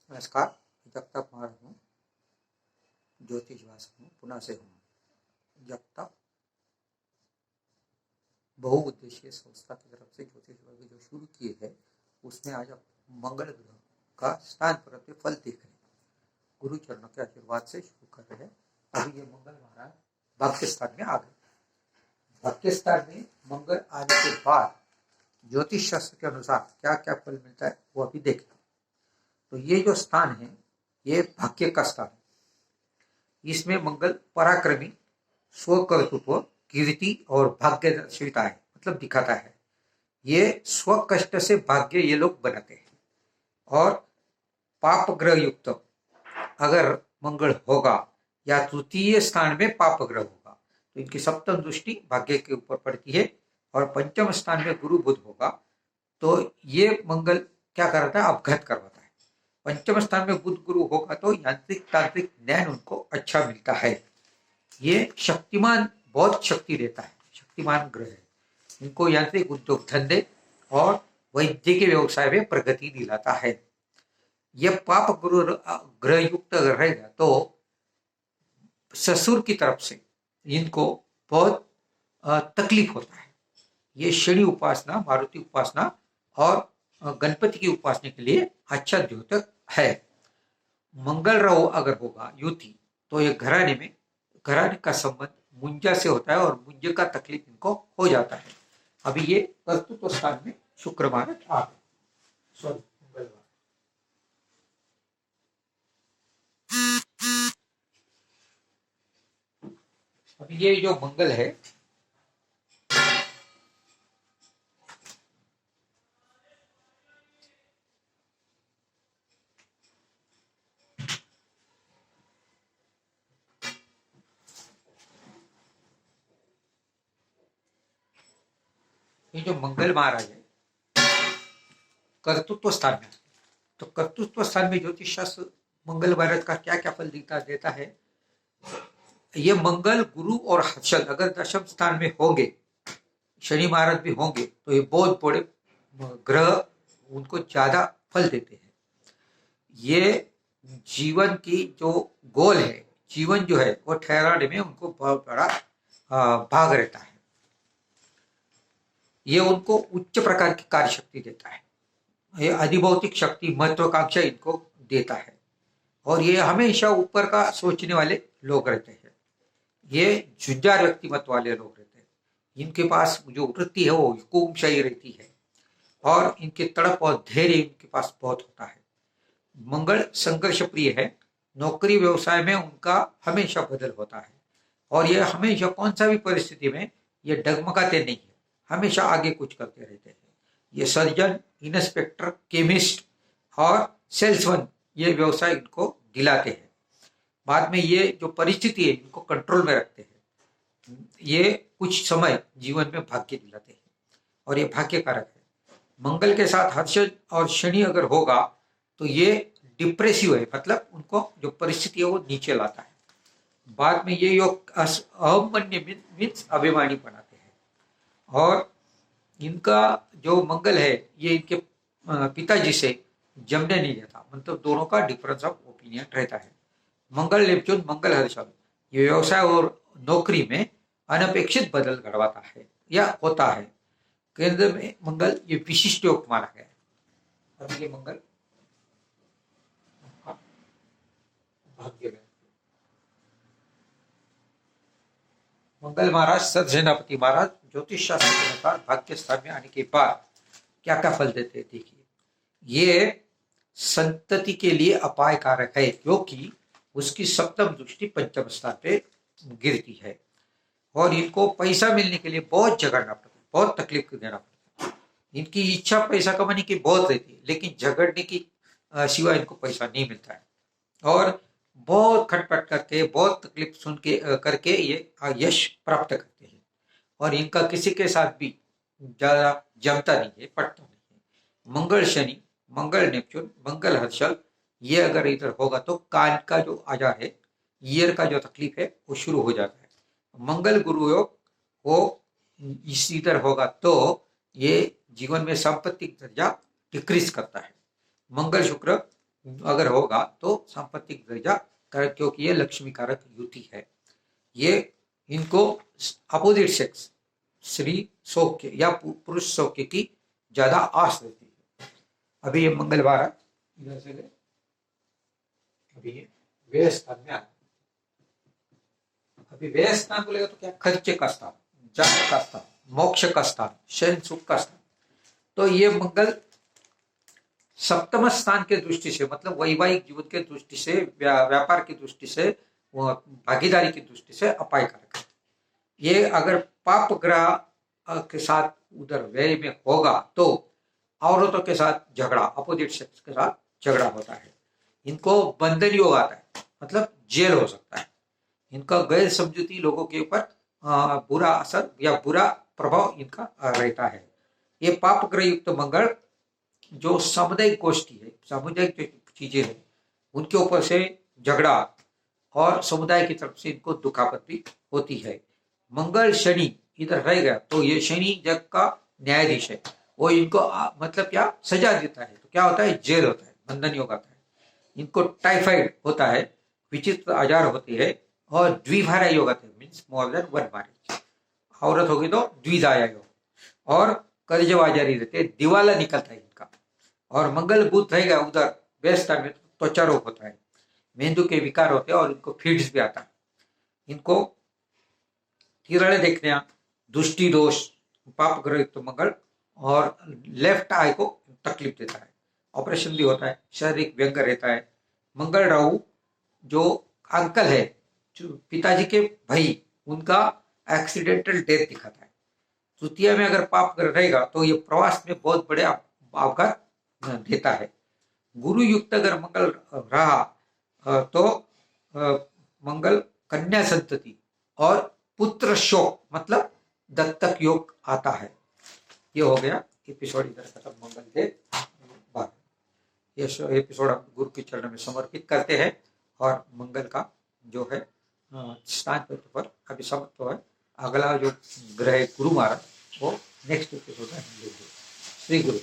नमस्कार, जगताप महाराज हूँ, ज्योतिषवास हूँ, पुणे से हूँ। जगताप बहुउद्देशीय संस्था की तरफ से ज्योतिष वर्ग जो शुरू किए है उसमें आज आप मंगल ग्रह का स्थान पर फल देख रहे हैं। गुरु चरणों के आशीर्वाद से शुरू कर रहे हैं। अभी ये मंगल महाराज भाग्यस्थान में आ गए। भाग्यस्थान में मंगल आने के बाद ज्योतिष शास्त्र के अनुसार क्या क्या फल मिलता है वो अभी देखें। तो ये जो स्थान है ये भाग्य का स्थान है। इसमें मंगल पराक्रमी, स्वकर्तृत्व, कीर्ति और भाग्य दर्शिता है, मतलब दिखाता है। ये स्व कष्ट से भाग्य ये लोग बनाते हैं। और पाप ग्रह युक्त अगर मंगल होगा या तृतीय स्थान में पाप ग्रह होगा तो इनकी सप्तम दृष्टि भाग्य के ऊपर पड़ती है। और पंचम स्थान में गुरु बुध होगा तो ये मंगल क्या करता है, अपघात करवाता है। पंचम स्थान में बुध गुरु होगा तो यांत्रिक तांत्रिक ज्ञान उनको अच्छा मिलता है। ये शक्तिमान, बहुत शक्ति देता है, शक्तिमान ग्रह है। इनको यांत्रिक उद्योग धंधे और वैद्य के व्यवसाय में प्रगति दिलाता है। यह पाप ग्रह युक्त रहेगा तो ससुर की तरफ से इनको बहुत तकलीफ होता है। ये शनि उपासना, मारुति उपासना और गणपति की उपासना के लिए अच्छा द्योतक है। मंगल राहु अगर होगा युति तो ये घराने का संबंध मुंजा से होता है और मुंजे का तकलीफ इनको हो जाता है। अभी ये कर्तृत्व स्थान में शुक्र महाराज आ गए। मंगलवार अभी ये जो मंगल है ये जो मंगल महाराज है कर्तृत्व स्थान में, तो कर्तृत्व स्थान में ज्योतिष शास्त्र मंगल महाराज का क्या क्या फल देता है। ये मंगल, गुरु और हर्षल अगर दशम स्थान में होंगे, शनि महाराज भी होंगे तो ये बहुत बड़े ग्रह उनको ज्यादा फल देते हैं। ये जीवन की जो गोल है, जीवन जो है वो ठहराने में उनको बहुत बड़ा भाग रहता है। ये उनको उच्च प्रकार की कार्य शक्ति देता है। ये अधिभौतिक शक्ति, महत्वाकांक्षा इनको देता है। और ये हमेशा ऊपर का सोचने वाले लोग रहते हैं। ये जुझार व्यक्तिमत्व वाले लोग रहते हैं। इनके पास जो वृत्ति है वो हुकुमशाही रहती है और इनके तड़प और धैर्य इनके पास बहुत होता है। मंगल संघर्ष प्रिय है। नौकरी व्यवसाय में उनका हमेशा बदल होता है और ये हमेशा कौन सा भी परिस्थिति में ये डगमगाते नहीं है, हमेशा आगे कुछ करते रहते हैं। ये सर्जन, इंस्पेक्टर, केमिस्ट और सेल्समैन ये व्यवसाय इनको दिलाते हैं। बाद में ये जो परिस्थिति है इनको कंट्रोल में रखते हैं। ये कुछ समय जीवन में भाग्य दिलाते हैं और ये भाग्य कारक है। मंगल के साथ हर्ष और शनि अगर होगा तो ये डिप्रेसिव है, मतलब उनको जो परिस्थिति है वो नीचे लाता है। बाद में ये योग अहमन्य मीन्स अभिमानी बनाते हैं। और इनका जो मंगल है ये इनके पिताजी से जमने नहीं देता, मतलब दोनों का डिफरेंस ऑफ ओपिनियन रहता है। मंगल नेपच्यून, मंगल हर्षल ये व्यवसाय और नौकरी में अनपेक्षित बदल घड़वाता है या होता है। केंद्र में मंगल ये विशिष्ट योग माना गया है। अब ये मंगल भाग्य में मंगल महाराज सदसेनापति महाराज ज्योतिष शास्त्र के अनुसार भाग्य स्थान में आने के बाद क्या क्या फल देते हैं देखिए। ये संतति के लिए अपायकारक है क्योंकि उसकी सप्तम दृष्टि पंचम स्थान पे गिरती है और इनको पैसा मिलने के लिए बहुत झगड़ना पड़ता है, बहुत तकलीफ देना पड़ता है। इनकी इच्छा पैसा कमाने की बहुत रहती है लेकिन झगड़ने की सिवा इनको पैसा नहीं मिलता है और बहुत खटपट करके, बहुत तकलीफ सुन के करके ये यश प्राप्त करते हैं। और इनका किसी के साथ भी ज्यादा जमता नहीं है, पटता नहीं है। मंगल शनि, मंगल नेपच्यून, मंगल हर्षल ये अगर इधर होगा तो कान का जो आजार है, ईयर का जो तकलीफ है वो शुरू हो जाता है। मंगल गुरु योग वो इस इधर होगा तो ये जीवन में सांपत्तिक दर्जा डिक्रीज करता है। मंगल शुक्र अगर होगा तो सांपत्तिक दर्जा, क्योंकि ये लक्ष्मी कारक युति है। ये इनको अपोजिट सेक्स स्त्री सौख्य या पुरुष सौख्य की ज्यादा आस रहती है। अभी ये मंगलवार है, इधर से ले, अभी ये व्यय स्थान में आया। अभी व्यय स्थान बोलेगा तो क्या, खर्चे का स्थान, जन्म का स्थान, मोक्ष का स्थान, शयन सुख का स्थान। तो ये मंगल सप्तम स्थान के दृष्टि से, मतलब वैवाहिक जीवन के दृष्टि से, व्यापार की दृष्टि से, भागीदारी की दृष्टि से अपायकारक है। ये अगर पाप ग्रह के साथ उधर व्यय में होगा तो औरतों के साथ झगड़ा, अपोजिट सेक्स के साथ झगड़ा होता है। इनको बंधन योग आता है, मतलब जेल हो सकता है। इनका गैर समझूती लोगों के ऊपर बुरा असर या बुरा प्रभाव इनका रहता है। ये पाप ग्रह युक्त मंगल जो सामुदायिक गोष्ठी है, सामुदायिक जो चीजें हैं उनके ऊपर से झगड़ा और समुदाय की तरफ से इनको दुखापत भी होती है। मंगल शनि इधर रह गया तो ये शनि जग का न्यायाधीश है, वो इनको मतलब क्या सजा देता है। तो क्या होता है, जेल होता है, बंधन योग आता है। इनको टाइफाइड होता है, विचित्र आजार होते हैं, और द्विभार्या योग आते हैं, means more than one marriage. औरत होगी तो द्विदाया योग, और कर्जबाजारी रहते, दिवाला निकलता है इनका। और मंगल बुध रहेगा उधर व्यस्ता में तो त्वचा रोग होता है, मेंदु के विकार होते हैं, और इनको फिट्स भी आता है। इनको तिरड़े देखने, दृष्टि दोष, पाप ग्रह युक्त मंगल, और लेफ्ट आई को तकलीफ देता है, ऑपरेशन भी होता है, शारीरिक व्यंग रहता है। मंगल राहु जो अंकल है, जो पिताजी के भाई, उनका एक्सीडेंटल डेथ दिखाता है। तृतीय में अगर पाप ग्रह रहेगा तो ये प्रवास में बहुत बड़े आपघात देता है। गुरु युक्त अगर मंगल रहा तो मंगल कन्या संतति और पुत्र शोक, मतलब दत्तक योग आता है। ये हो गया एपिसोड, इधर खत्म मंगल के बाद। ये एपिसोड हम गुरु के चरण में समर्पित करते हैं, और मंगल का जो है स्थान पर अभी समाप्त है। अगला जो ग्रह गुरु महाराज वो नेक्स्ट एपिसोड में हम लेंगे। श्री गुरु।